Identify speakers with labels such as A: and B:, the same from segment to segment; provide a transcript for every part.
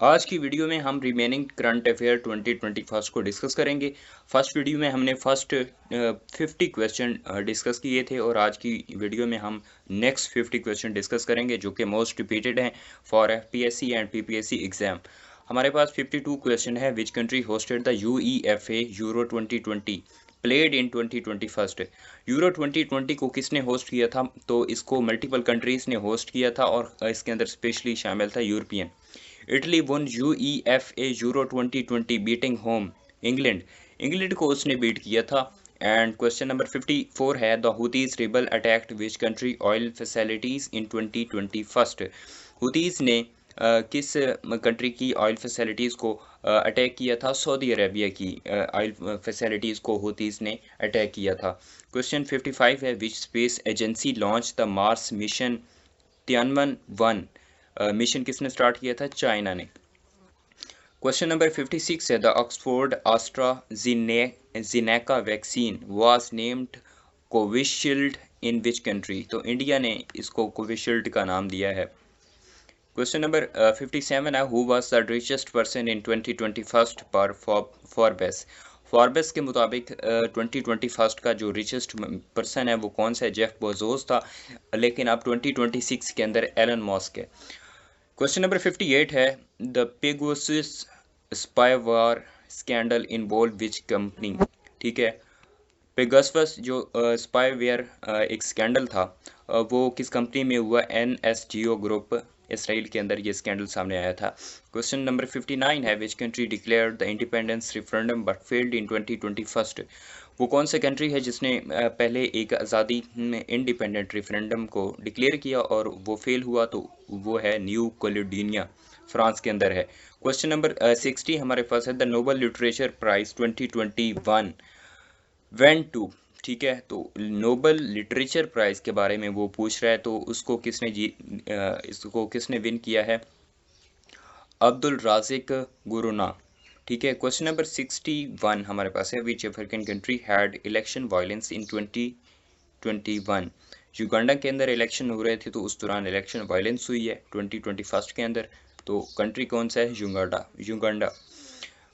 A: आज की वीडियो में हम रिमेनिंग करंट अफेयर 2021 को डिस्कस करेंगे। फर्स्ट वीडियो में हमने फर्स्ट 50 क्वेश्चन डिस्कस किए थे और आज की वीडियो में हम नेक्स्ट 50 क्वेश्चन डिस्कस करेंगे जो कि मोस्ट रिपीटेड हैं for FPSC and PPSC exam. हमारे पास 52 क्वेश्चन है। Which country hosted the UEFA euro 2020 played in 2021। Euro 2020 को किसने होस्ट किया था? तो इसको मल्टीपल कंट्रीज ने होस्ट किया था और इसके अंदर स्पेशली शामिल था European. Italy one UEFA euro 2020 beating home England. England को उसने बीट किया था। एंड क्वेश्चन नंबर 54 है the हुतीज rebel attacked which country oil facilities in 2021। हुतीज ने किस कंट्री की ऑयल फैसिलिटीज़ को अटैक किया था? सऊदी अरेबिया की ऑयल फैसिलिटीज़ को हुतीज ने अटैक किया था। क्वेश्चन 55 है which space agency launch the Mars mission Tianwen 1। Mission किसने स्टार्ट किया था? चाइना ने। क्वेश्चन नंबर 56 है the Oxford AstraZeneca vaccine was named Covishield in which country. तो इंडिया ने इसको कोविशील्ड का नाम दिया है। क्वेश्चन नंबर 57 है who was the richest person in 2021 पर फॉरबेस। फॉरबेस के मुताबिक 2021 का जो रिचेस्ट पर्सन है वो कौन सा है? जेफ बेजोस था, लेकिन अब 2026 के अंदर एलन मस्क है। क्वेश्चन नंबर 58 है the Pegasus spyware scandal involve which company. ठीक है, पेगासस जो स्पाईवेयर एक स्कैंडल था वो किस कंपनी में हुआ? एनएसजीओ ग्रुप इसराइल के अंदर ये स्कैंडल सामने आया था। क्वेश्चन नंबर 59 है which country declared the independence referendum but failed in 2021। वो कौन सा कंट्री है जिसने पहले एक आज़ादी इंडिपेंडेंट रेफरेंडम को डिक्लेयर किया और वो फेल हुआ? तो वो है न्यू कैलेडोनिया, फ्रांस के अंदर है। क्वेश्चन नंबर 60 हमारे पास है the Nobel literature prize 2021 went to. ठीक है, तो नोबल लिटरेचर प्राइज के बारे में वो पूछ रहा है, तो उसको इसको किसने विन किया है? अब्दुल राजिक गुरुना। ठीक है, क्वेश्चन नंबर 61 हमारे पास है which African country had election violence in 2021। Uganda के अंदर इलेक्शन हो रहे थे तो उस दौरान इलेक्शन वायलेंस हुई है 2021 के अंदर। तो कंट्री कौन सा है? युगांडा।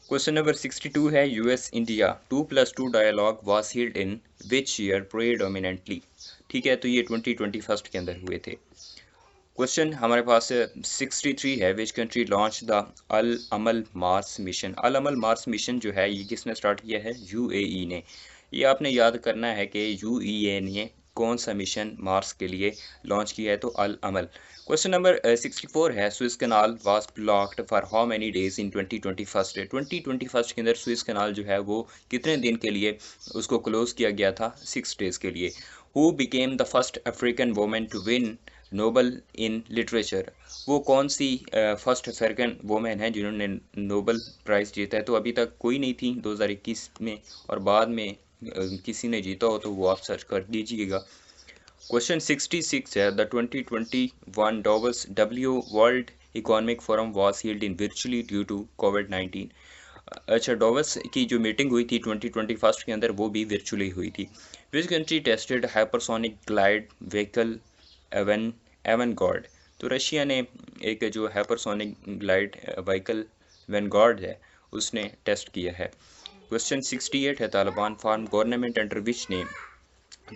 A: क्वेश्चन नंबर 62 है US India 2+2 dialogue was held in which year predominantly. ठीक है, तो ये 2021 के अंदर हुए थे। क्वेश्चन हमारे पास 63 है which country launch the Al Amal Mars mission. Al Amal Mars mission जो है ये किसने स्टार्ट किया है? यूएई ने। ये आपने याद करना है कि यूएई ने कौन सा मिशन मार्स के लिए लॉन्च किया है? तो अल अमल। क्वेश्चन नंबर 64 है Suez canal was blocked for how many days in 2021। 2021 के अंदर स्विस कनाल जो है वो कितने दिन के लिए उसको क्लोज किया गया था? 6 डेज के लिए। Who became the first African women to win Nobel in literature. वो कौन सी फर्स्ट अफ्रीकन वुमेन है जिन्होंने नोबल प्राइज़ जीता है? तो अभी तक कोई नहीं थी 2021 में, और बाद में किसी ने जीता हो तो वो आप सर्च कर दीजिएगा। क्वेश्चन 66 है the 2021 Davos W World Economic Forum was held in virtually due to कोविड-19। अच्छा, डावोस की जो मीटिंग हुई थी 2021 के अंदर वो भी वर्चुअली हुई थी। विच country tested hypersonic glide vehicle avant-garde. तो रशिया ने एक जो हाइपरसोनिक ग्लाइड व्हीकल वैनगार्ड है उसने टेस्ट किया है। क्वेश्चन 68 है Taliban form government under which name.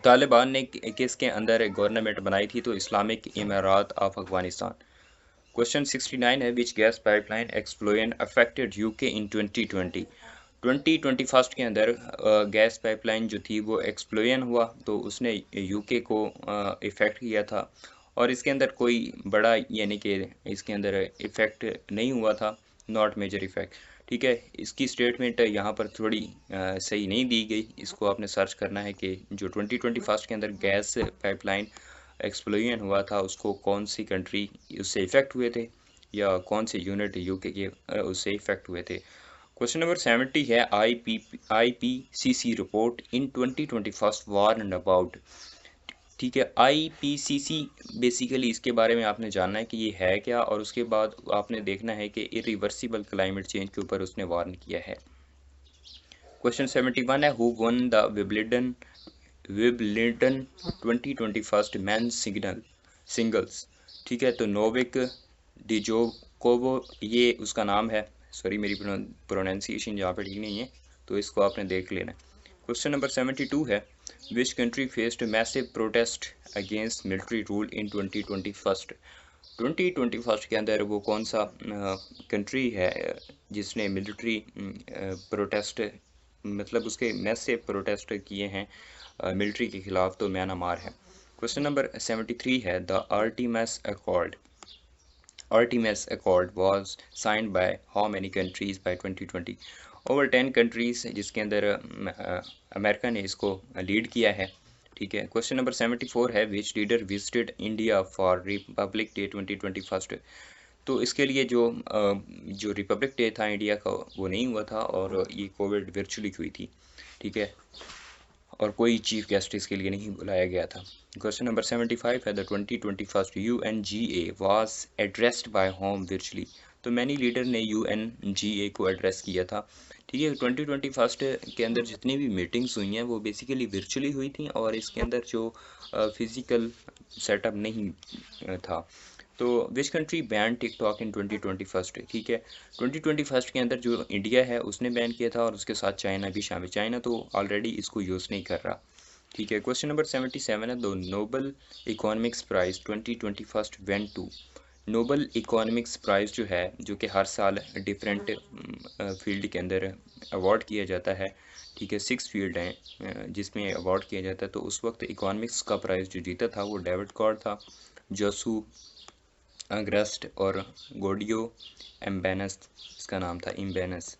A: Taliban ने किसके अंदर गवर्नमेंट बनाई थी? तो Islamic Emirate of Afghanistan. Question 69 है which gas pipeline explosion affected UK in 2020। 2021 के अंदर गैस पाइपलाइन जो थी वो एक्सप्लोजन हुआ तो उसने यूके को इफ़ेक्ट किया था, और इसके अंदर कोई बड़ा यानी कि इसके अंदर इफ़ेक्ट नहीं हुआ था, नॉट मेजर इफ़ेक्ट। ठीक है, इसकी स्टेटमेंट यहाँ पर थोड़ी सही नहीं दी गई। इसको आपने सर्च करना है कि जो 2021 के अंदर गैस पाइपलाइन एक्सप्लोजन हुआ था उसको कौन सी कंट्री उससे इफ़ेक्ट हुए थे या कौन से यूनिट यूके के उससे इफ़ेक्ट हुए थे। क्वेश्चन नंबर 70 है IPCC report in 2021 warn about. ठीक है, आईपीसीसी बेसिकली इसके बारे में आपने जानना है कि ये है क्या, और उसके बाद आपने देखना है कि इरिवर्सिबल क्लाइमेट चेंज के ऊपर उसने वार्न किया है। क्वेश्चन 71 है who won the Wimbledon 2021 men singles. ठीक है, तो नोविक कोवो, ये उसका नाम है। सॉरी मेरी प्रोनाउंसिएशन यहाँ पर ठीक नहीं है, तो इसको आपने देख लेना। क्वेश्चन नंबर 72 है, which country faced massive protest against military rule in 2021 के अंदर वो कौन सा कंट्री है जिसने मिलिट्री प्रोटेस्ट, मतलब उसके मैसिव प्रोटेस्ट किए हैं मिलिट्री के खिलाफ? तो म्यांमार है। क्वेश्चन नंबर 73 है, the Artemis Accord was signed by how many countries by 2020? Over 10 countries, जिसके अंदर अमेरिका ने इसको लीड किया है। ठीक है। क्वेश्चन नंबर 74 है, which leader visited India for Republic Day 2021? तो इसके लिए जो रिपब्लिक डे था इंडिया का वो नहीं हुआ था, और ये कोविड वर्चुअली हुई थी। ठीक है, और कोई चीफ गेस्ट इसके लिए नहीं बुलाया गया था। क्वेश्चन नंबर 75 है, the 2021 UNGA was addressed by home virtually? तो मैनी लीडर ने UNGA को एड्रेस किया था। ठीक है, 2021 के अंदर जितनी भी मीटिंग्स हुई हैं वो बेसिकली वर्चुअली हुई थी, और इसके अंदर जो फिज़िकल सेटअप नहीं था। तो विच कंट्री बैन टिकटॉक इन 2021? ठीक है, 2021 के अंदर जो इंडिया है उसने बैन किया था, और उसके साथ चाइना भी शामिल। चाइना तो ऑलरेडी इसको यूज़ नहीं कर रहा। ठीक है। क्वेश्चन नंबर 77 है, दो Nobel economics prize 2021 went to? Nobel economics prize जो है, जो कि हर साल डिफरेंट फील्ड के अंदर अवार्ड किया जाता है। ठीक है, 6 फील्ड हैं जिसमें अवार्ड किया जाता है। तो उस वक्त इकोनॉमिक्स का प्राइज़ जो जीता था वो डेविड कॉर्ड था, जोसू अग्रस्ट और गोडियो एम्बेनस, इसका नाम था इम्बेनस।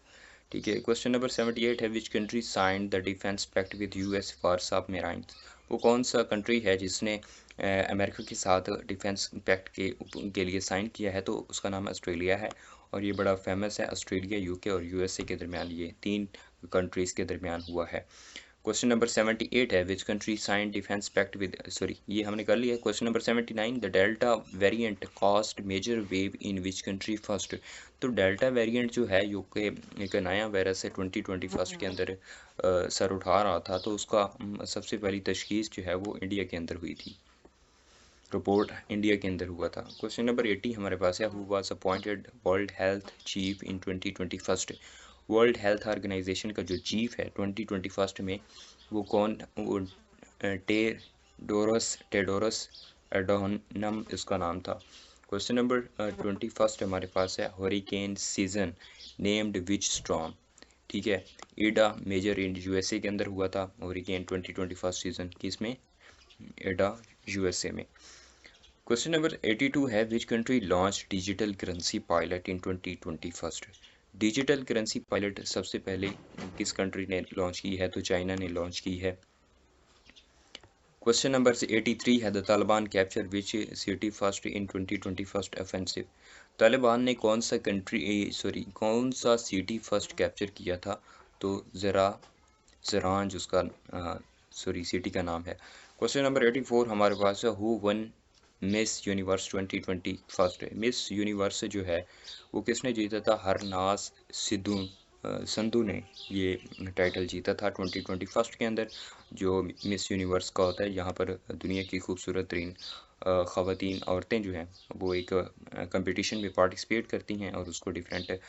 A: ठीक है। क्वेश्चन नंबर 78 है, which country signed the defence pact with US for submarines? वो कौन सा कंट्री है जिसने अमेरिका के साथ डिफेंस पैक्ट के लिए साइन किया है? तो उसका नाम ऑस्ट्रेलिया है, और ये बड़ा फेमस है। ऑस्ट्रेलिया, UK और USA के दरमियान, ये 3 कंट्रीज़ के दरमियान हुआ है। क्वेश्चन नंबर 78 है, which country sign defence pact with, sorry ये हमने कर लिया है। Question number 79, the Delta variant cost major wave in which country first? तो डेल्टा वेरिएंट जो है, जो कि एक नया वायरस है 2021 के अंदर सर उठा रहा था, तो उसका सबसे पहली तशखीस जो है वो इंडिया के अंदर हुई थी। रिपोर्ट इंडिया के अंदर हुआ था। क्वेश्चन नंबर 80 हमारे पास है, who was appointed World Health chief in 2021? World Health Organization का जो चीफ है 2021 में, वो कौन? वो टेडोरस एडोनम इसका नाम था। क्वेश्चन नंबर 21 हमारे पास है, हरिकेन सीजन नेम्ड विच स्टॉर्म? ठीक है, ईडा मेजर इन USA के अंदर हुआ था हरिकेन 2021 सीजन, किसमें? ईडा USA में। क्वेश्चन नंबर 82 है, which country launch digital currency pilot in 2021? Digital currency pilot सबसे पहले किस कंट्री ने लॉन्च की है? तो चाइना ने लॉन्च की है। क्वेश्चन नंबर 83 है, the Taliban capture which city first in 2021 offensive? Taliban ने कौन सा सिटी फर्स्ट कैप्चर किया था? तो ज़रान उसका सिटी का नाम है। क्वेश्चन नंबर 84 हमारे पास है, who one miss universe 2021? Miss universe जो है वो किसने जीता था? हरनाज संधू ने ये टाइटल जीता था 2021 के अंदर। जो मिस यूनिवर्स का होता है, यहाँ पर दुनिया की खूबसूरत तरीन ख़वातीन औरतें जो हैं वो एक कंपटीशन में पार्टिसिपेट करती हैं, और उसको डिफरेंट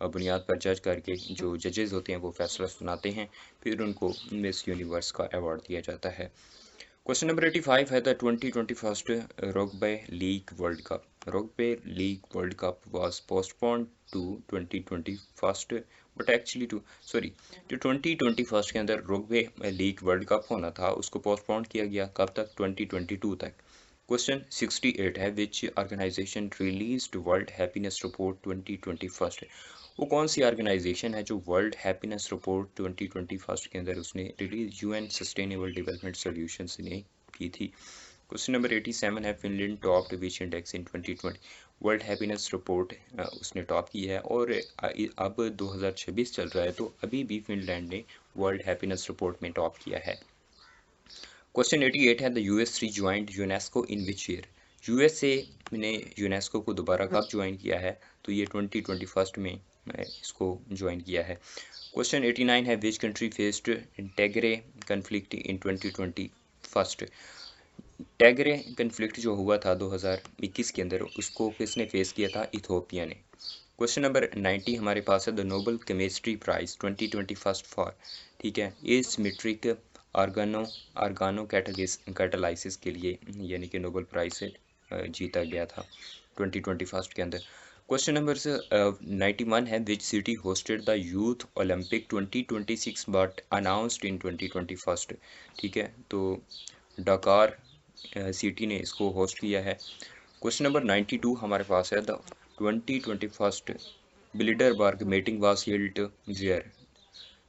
A: बुनियाद पर जज करके जो जजेस होते हैं वो फैसला सुनाते हैं, फिर उनको मिस यूनिवर्स का अवार्ड दिया जाता है। क्वेश्चन नंबर 85 है, the 2021 rugby league World Cup? Rugby league World Cup was postponed to 2021 but actually जो 2021 के अंदर रग्बी लीग वर्ल्ड कप होना था उसको पोस्टपोन किया गया, कब तक? 2022 तक। क्वेश्चन 68 है, which organisation released World Happiness Report 2021? वो कौन सी ऑर्गेनाइजेशन है जो वर्ल्ड हैप्पीनेस रिपोर्ट 2021 के अंदर उसने release? UN sustainable development solutions ने की थी। क्वेश्चन नंबर 87 है, फिनलैंड टॉप्ड विच इंडेक्स इन 2020? वर्ल्ड हैप्पीनेस रिपोर्ट उसने टॉप की है, और अब 2026 चल रहा है, तो अभी भी फिनलैंड ने वर्ल्ड हैप्पीनेस रिपोर्ट में टॉप किया है। क्वेश्चन 88 है, the US rejoined UNESCO in which year? USA ने यूनेस्को को दोबारा कब ज्वाइन किया है? तो ये 2021 में इसको ज्वाइन किया है। क्वेश्चन 89 है, which country faced Tigray conflict in 2021? Tigray conflict जो हुआ था 2021 के अंदर, उसको किसने फेस किया था? इथोपिया ने। क्वेश्चन नंबर 90 हमारे पास है, the Nobel chemistry prize 2021 for, ठीक है, एसिमेट्रिक आर्गानो कैटालाइसिस के लिए यानी कि नोबल प्राइज से जीता गया था 2021 के अंदर। क्वेश्चन नंबर 91 है, which city hosted the youth Olympic 2026 but announced in 2021, ठीक है, तो डकार सिटी ने इसको होस्ट किया है। क्वेश्चन नंबर 92 हमारे पास है, the 2021 Bilderberg meeting was held where,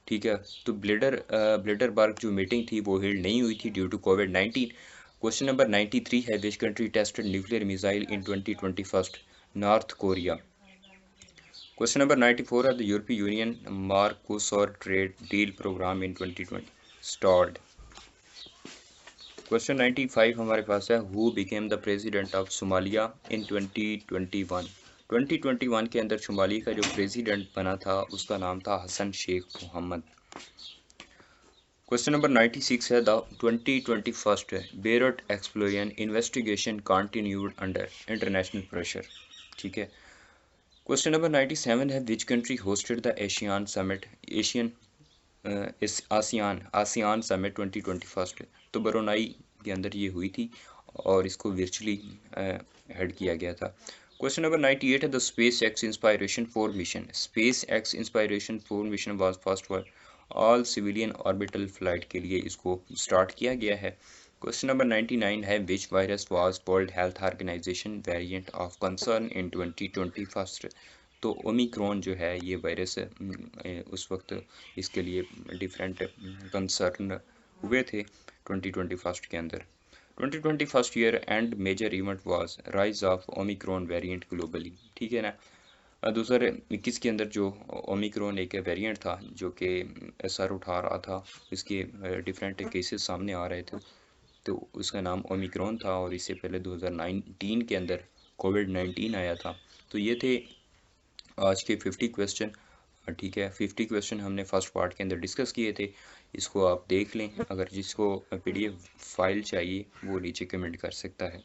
A: ठीक है, तो बिल्डरबर्ग जो मीटिंग थी वो हेल्ड नहीं हुई थी ड्यू टू कोविड-19। क्वेश्चन नंबर 93 है, which country tested nuclear missile in 2021? North Korea. Question number 94 है, द यूरोपीय Union Mercosur trade deal programme in 2020 stalled. Question 95 हमारे पास है, who became the President of Somalia in 2021? 2021 के अंदर सोमालिया का जो प्रेसिडेंट बना था उसका नाम था Hassan Sheikh Mohamud. Question number 96 है, the 2021 Beirut explosion investigation continued under international pressure, ठीक है। क्वेश्चन नंबर 97 है, which country hosted the Asian summit ASEAN summit 2021? तो ब्रुनेई के अंदर ये हुई थी और इसको वर्चुअली हेड किया गया था। क्वेश्चन नंबर 98 है, the space x inspiration 4 mission, space x inspiration 4 mission was first for all civilian orbital flight के लिए इसको स्टार्ट किया गया है। क्वेश्चन नंबर 99 है, which virus was World Health Organization variant of concern in 2021? तो Omicron जो है ये वायरस उस वक्त इसके लिए डिफरेंट कंसर्न हुए थे 2021 के अंदर। 2021 year end major event was rise of Omicron variant globally, ठीक है ना। 2021 के अंदर जो ओमिक्रॉन एक वेरिएंट था जो कि सर उठा रहा था, इसके डिफरेंट केसेस सामने आ रहे थे, तो उसका नाम ओमिक्रॉन था और इससे पहले 2019 के अंदर कोविड-19 आया था। तो ये थे आज के 50 क्वेश्चन, ठीक है, 50 क्वेश्चन हमने फर्स्ट पार्ट के अंदर डिस्कस किए थे। इसको आप देख लें, अगर जिसको PDF फाइल चाहिए वो नीचे कमेंट कर सकता है।